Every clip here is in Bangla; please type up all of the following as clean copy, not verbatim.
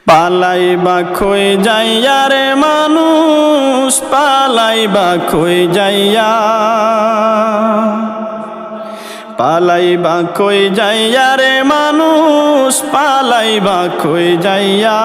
পালাইবা কই যাইয়া রে মানুষ, পালাইবা কই যাইয়া, পালাইবা কই যাইয়া রে মানুষ, পালাইবা কই যাইয়া।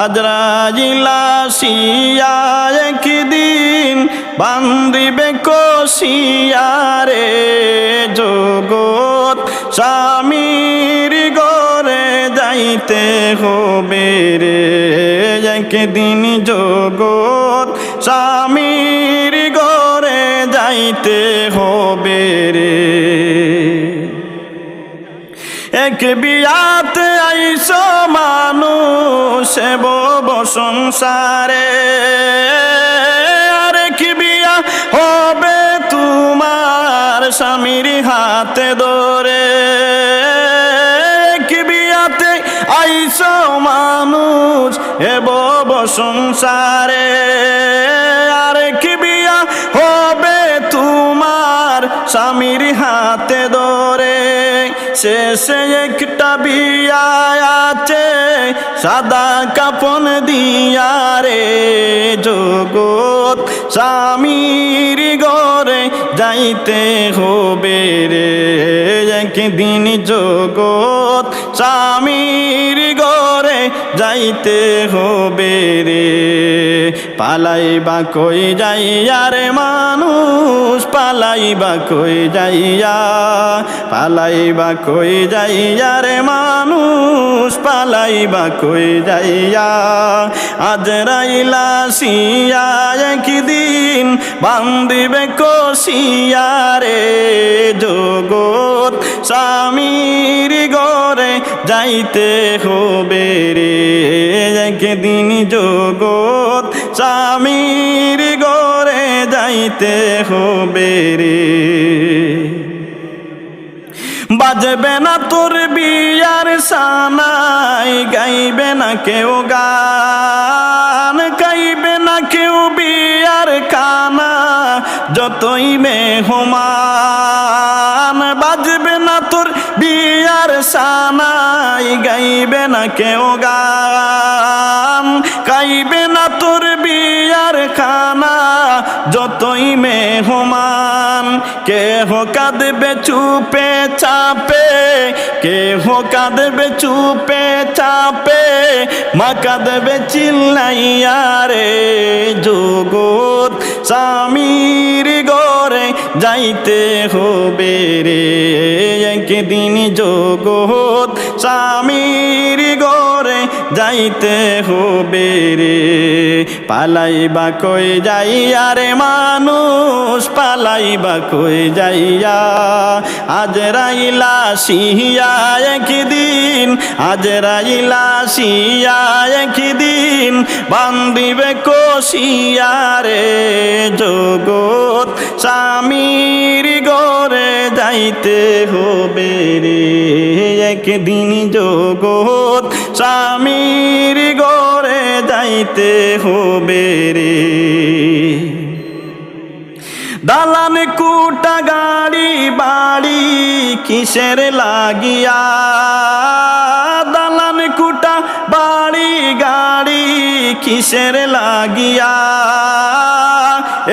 আজরাইল আসিয়া একদিন বান্দিবে কষিয়া রে, জগৎ স্বামীর ঘরে যাইতে হবে রে, একদিন জগৎ স্বামীর ঘরে যাইতে হবে রে। এক বিয়াতে আইস মানুষ বব সংসারে, আরেক বিয়া হবে তোমার স্বামীর হাতে ধরে। এক বিয়াতে আইস মানুষ বব সংসারে, আরেক বিয়া হবে তোমার স্বামীর হাতে ধরে। শেষে একটা বিয়া আছে সাদা কাপন দিয়া রে, জগৎ স্বামীর ঘরে যাইতে হবে রে, একদিন জগৎ স্বামীর ঘরে যাইতে হবে রে। পালাইবা কই যাইয়া রে মানুষ, পালাইবা কই যাইয়া, পালাইবা কই যাইয়া রে মানুষ, পালাইবা কই যাইয়া। আজরাইল আসিয়া একদিন বান্দিবে কষিয়া রে, জগৎ স্বামীর ঘরে যাইতে হবে রে, একদিন জগৎ স্বামীর ঘরে যাইতে হবে রে। বাজবে না তোর বিয়ার সানাই, গাইবে না কেউ গান, গাইবে না কেউ বিয়ার কানা, যতই মেহমান। বাজবে না তোর বিয়ার সানাই, গাইবে না কেউ গান, গাইবে না তোর বিয়ার কানা, যতই মেহমান। কেহ কাঁদবে চুপে চাপে, কেহ কাঁদবে চুপে চাপে, মা কাঁদবে চিল্লাইয়া রে, জগৎ স্বামীর ঘরে যাইতে হবে রে, একদিন জগৎ স্বামীর ঘরে যাইতে হবে রে। পালাইবা কই যাইয়া রে মানুষ, পালাইবা কই যাইয়া। আজরাইল আসিয়া একদিন, আজরাইল আসিয়া একদিন বান্দিবে কষিয়া রে, জগৎ স্বামীর ঘরে যাইতে হবে রে, একদিন জগৎ স্বামীর ঘরে যাইতে হবে রে। দালান কুটা গাড়ি বাড়ি কিসের লাগিয়া, দালান কুটা বাড়ি গাড়ি কিসের লাগিয়া।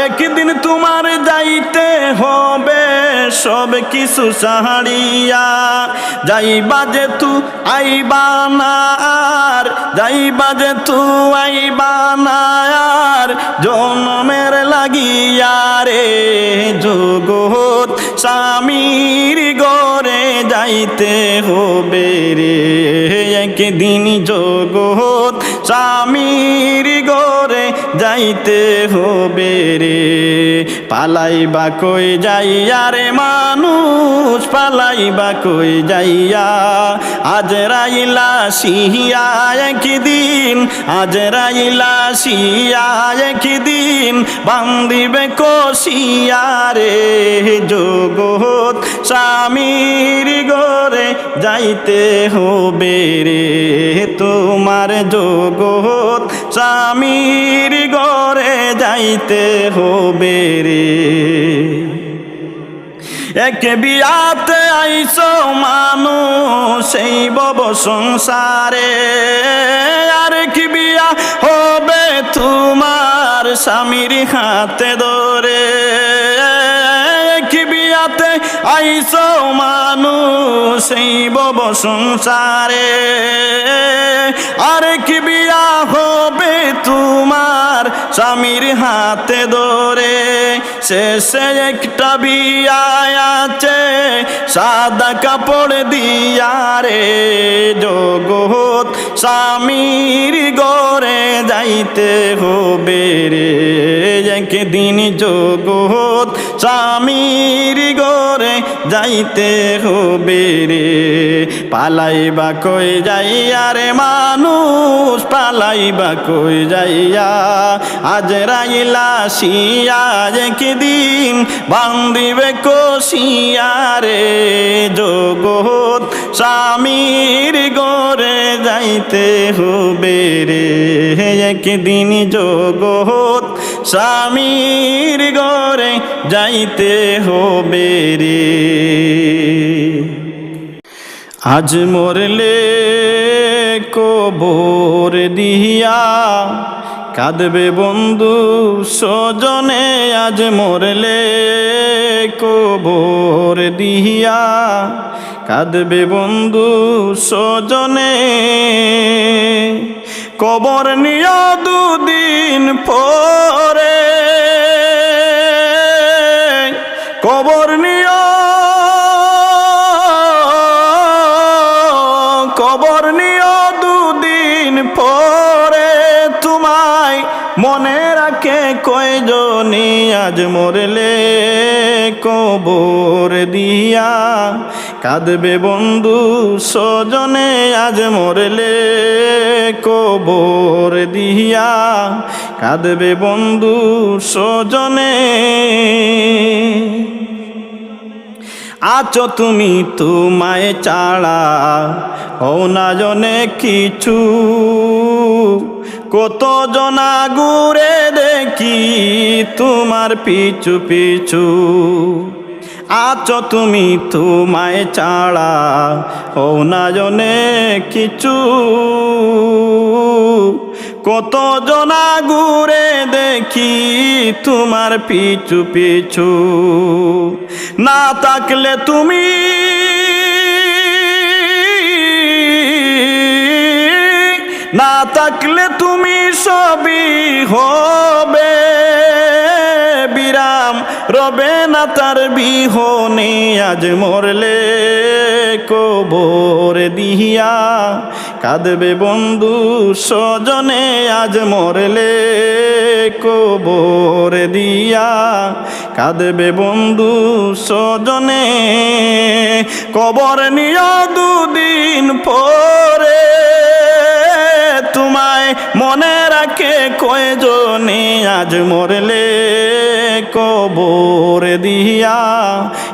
একদিন তোমার যাইতে হবে সব কিছু সাহারিয়া, যাইবা যে তু আইবা না আর, যাইবা যে তু আইবা না আর, জনমের লাগিয়া রে, জগৎ স্বামীর ঘরে যাইতে হবে রে, একদিন জগৎ স্বামীর ঘরে যাইতে হবে রে। পালাইবা কই যাইয়া রে মানুষ, পালাইবা কই যাইয়া। আজরাইল আসিয়া একদিন, আজরাইল আসিয়া একদিন বান্দিবে কষিয়া রে, জগৎ স্বামীর ঘরে যাইতে হবে রে, তোমার জগৎ স্বামীর ঘরে যাইতে হবে রে। এক বিয়াতে আইছো মানুষ এই ভব সংসারে, আর কি বিয়া হবে তোমার স্বামীর হাতে ধরে। কি বিয়াতে আইছো মানুষ এই ভব সংসারে, আর কি বিয়া হবে তোমার স্বামীর হাতে ধরে। শেষে একটা বিয়া আছে সাদা কাপড় দিয়া রে, জগৎ স্বামীর ঘরে যাইতে হবে রে। একদিন জগৎ স্বামীর ঘরে যাইতে হবে রে। পালাইবা কই যাইয়া রে মানুষ, পালাইবা কই যাইয়া, আজ রাইলা শিয়া একদিন বান্দিবে কষিয়া রে। জগৎ স্বামীর ঘরে যাইতে হবে রে, একদিন জগৎ স্বামীর ঘরে যাইতে হবে রে। আজ মরলে কবর দিয়া কাঁদবে বন্ধু স্বজনে, আজ মরলে কবর দিয়া কাঁদবে বন্ধু স্বজনে। কবর নিয়া দুদিন পরে, কবর নিয়া, কবর নিয়া দুদিন পরে তোমায় মনে রাখে কয়জনি। আজ মরলে কবর দিয়া কাঁদবে বন্ধু স্বজনে, আজ মরলে কবর দিয়া কাঁদবে বন্ধু স্বজনে। আছো তুমি তোমায় ছাড়া হও না জনে কিছু, কত জনা ঘুরে দেখি তোমার পিছু পিছু। আছো তুমি তোমায় ছাড়া হও না জনে কিছু, কত জনা ঘুরে দেখি তোমার পিছু পিছু। না থাকলে তুমি, না থাকলে তুমি সবই হবে বিরাম, রবে না তার বিহনে। আজ মরলে কবর দিয়া কাঁদবে বন্ধু স্বজনে, আজ মরলে কবর দিয়া কাঁদবে বন্ধু স্বজনে। কবর নিয়া দুদিন পরে তোমায় মনে রাখে কয়জনে, আজ মরলে কবর দিয়া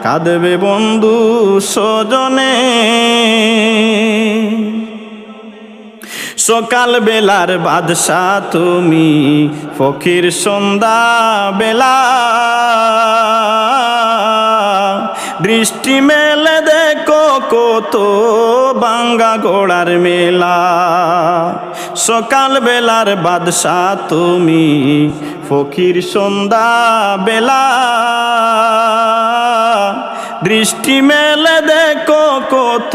কাঁদবে বন্ধু স্বজনে। সকাল বেলার বাদশা তুমি, ফকির সন্ধ্যা বেলা, দৃষ্টি মেলে দেখো কত বাঙ্গা ঘোড়ার মেলা। সকাল বেলার বাদশা তুমি, ফকির সন্ধ্যা বেলা, দৃষ্টি মেলে দেখো কত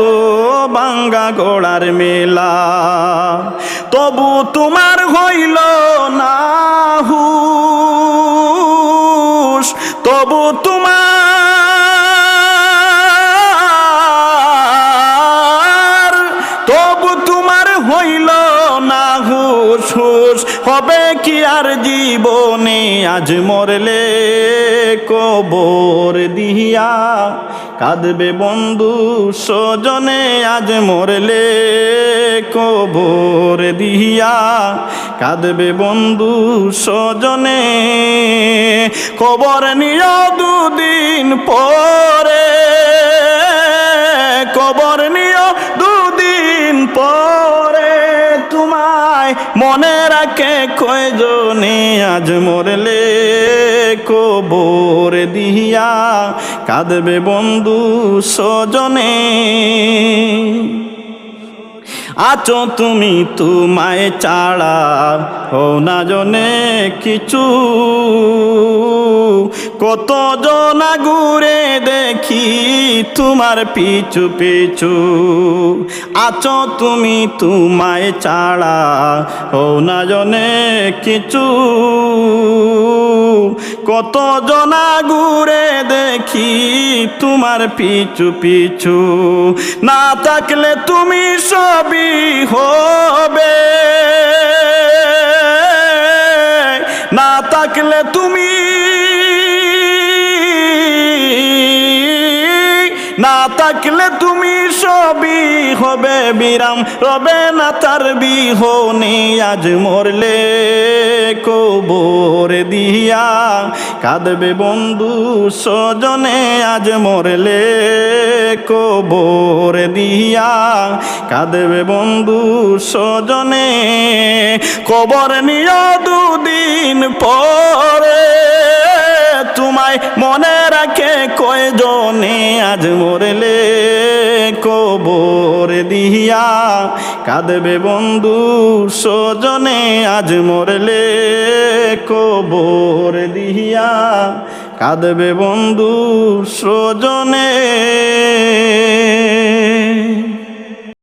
বাঙ্গা ঘোড়ার মেলা। তবু তোমার হইল না হুশ, তবু তোমার হইল না হুশ হুশ, হবে কি আর জীবনে। আজ মরলে কবর দিয়া কাঁদবে বন্ধু স্বজনে, আজ মরলে কবর দিয়া কাঁদবে বন্ধু স্বজনে। কবর নিয়া দুদিন পরে, কবর নিয়া দুদিন পরে তোমায় মনে রাখে কয়জনে। আজ মরলে কবর দিয়া, কাঁদবে বন্ধু স্বজনে। আছো তুমি তোমায় ছাড়া হও না জনে কিছু, কত জনা ঘুরে দেখি তোমার পিছু পিছু। আছো তুমি তোমায় ছাড়া হও না জনে কিছু, কত জনা ঘুরে দেখি তোমার পিছু পিছু। না থাকলে তুমি সবই হবে, না থাকলে তুমি, না থাকলে তুমি সবই হবে বিরাম, রবে না তার বিহনে। আজ মরলে কবর দিয়া, কাঁদবে বন্ধু স্বজনে। আজ মরলে কবর দিয়া, কাঁদবে বন্ধু স্বজনে। কবর নিয়ে দুদিন পরে তোমায় মনে রাখে কয়জনে। আজ মরলে কবর দিয়া, কাঁদবে বন্ধু স্বজনে। আজ মরলে কবর দিয়া, কাঁদবে বন্ধু স্বজনে।